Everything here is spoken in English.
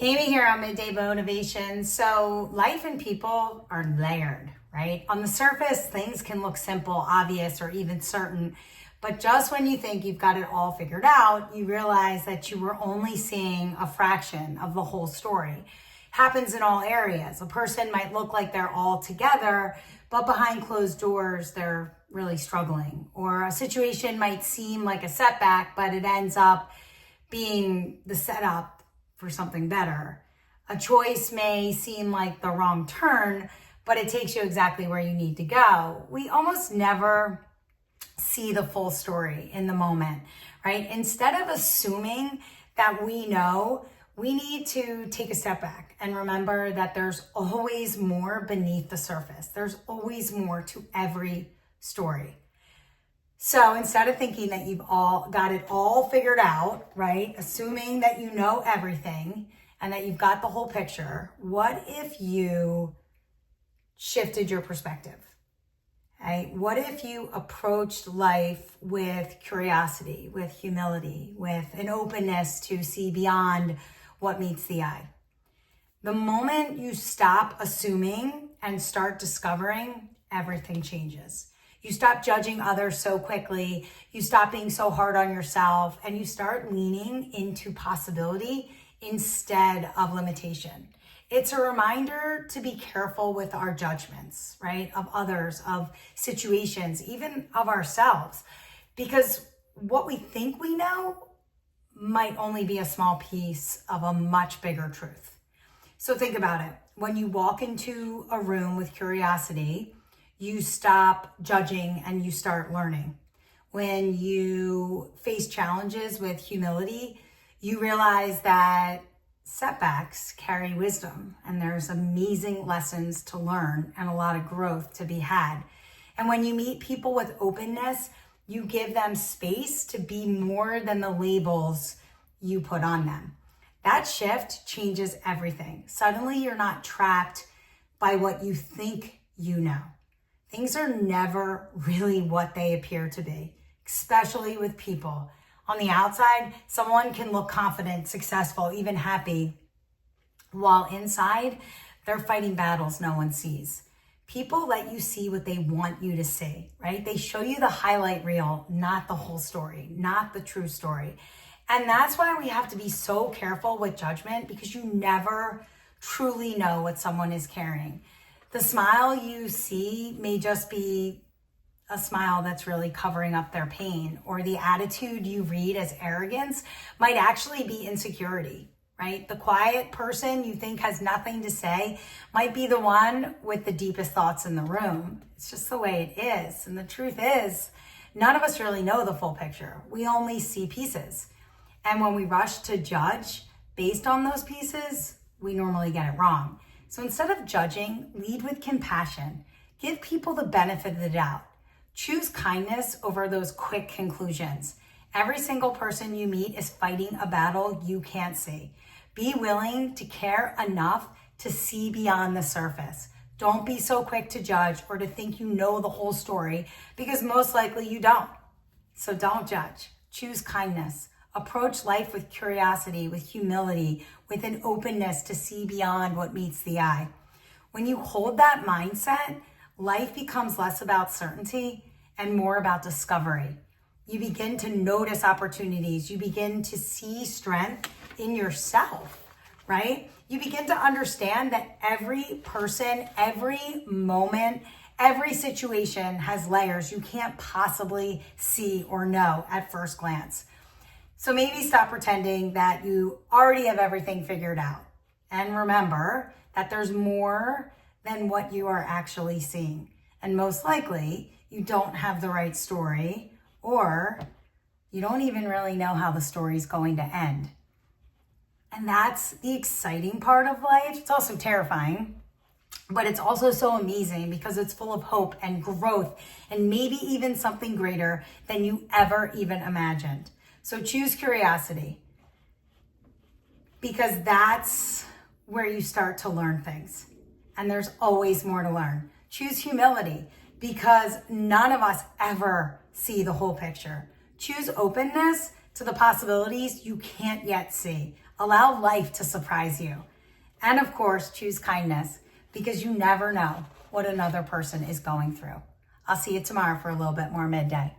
Amy here on Midday Motivation. So life and people are layered, right? On the surface, things can look simple, obvious, or even certain. But just when you think you've got it all figured out, you realize that you were only seeing a fraction of the whole story. Happens in all areas. A person might look like they're all together, but behind closed doors, they're really struggling. Or a situation might seem like a setback, but it ends up being the setup for something better. A choice may seem like the wrong turn, but it takes you exactly where you need to go. We almost never see the full story in the moment, right? Instead of assuming that we know, we need to take a step back and remember that there's always more beneath the surface. There's always more to every story. So instead of thinking that you've all got it all figured out, right? Assuming that you know everything and that you've got the whole picture, what if you shifted your perspective? Right? What if you approached life with curiosity, with humility, with an openness to see beyond what meets the eye? The moment you stop assuming and start discovering, everything changes. You stop judging others so quickly, you stop being so hard on yourself, and you start leaning into possibility instead of limitation. It's a reminder to be careful with our judgments, right? Of others, of situations, even of ourselves. Because what we think we know might only be a small piece of a much bigger truth. So think about it. When you walk into a room with curiosity, you stop judging and you start learning. When you face challenges with humility, you realize that setbacks carry wisdom and there's amazing lessons to learn and a lot of growth to be had. And when you meet people with openness, you give them space to be more than the labels you put on them. That shift changes everything. Suddenly you're not trapped by what you think you know. Things are never really what they appear to be, especially with people. On the outside, someone can look confident, successful, even happy, while inside, they're fighting battles no one sees. People let you see what they want you to see, right? They show you the highlight reel, not the whole story, not the true story. And that's why we have to be so careful with judgment, because you never truly know what someone is carrying. The smile you see may just be a smile that's really covering up their pain, or the attitude you read as arrogance might actually be insecurity, right? The quiet person you think has nothing to say might be the one with the deepest thoughts in the room. It's just the way it is. And the truth is, none of us really know the full picture. We only see pieces. And when we rush to judge based on those pieces, we normally get it wrong. So instead of judging, lead with compassion. Give people the benefit of the doubt. Choose kindness over those quick conclusions. Every single person you meet is fighting a battle you can't see. Be willing to care enough to see beyond the surface. Don't be so quick to judge or to think you know the whole story, because most likely you don't. So don't judge. Choose kindness. Approach life with curiosity, with humility, with an openness to see beyond what meets the eye. When you hold that mindset, life becomes less about certainty and more about discovery. You begin to notice opportunities. You begin to see strength in yourself, right? You begin to understand that every person, every moment, every situation has layers you can't possibly see or know at first glance. So maybe stop pretending that you already have everything figured out. And remember that there's more than what you are actually seeing. And most likely, you don't have the right story, or you don't even really know how the story's going to end. And that's the exciting part of life. It's also terrifying, but it's also so amazing because it's full of hope and growth and maybe even something greater than you ever even imagined. So choose curiosity, because that's where you start to learn things. And there's always more to learn. Choose humility, because none of us ever see the whole picture. Choose openness, to the possibilities you can't yet see. Allow life to surprise you. And of course, choose kindness, because you never know what another person is going through. I'll see you tomorrow for a little bit more Midday.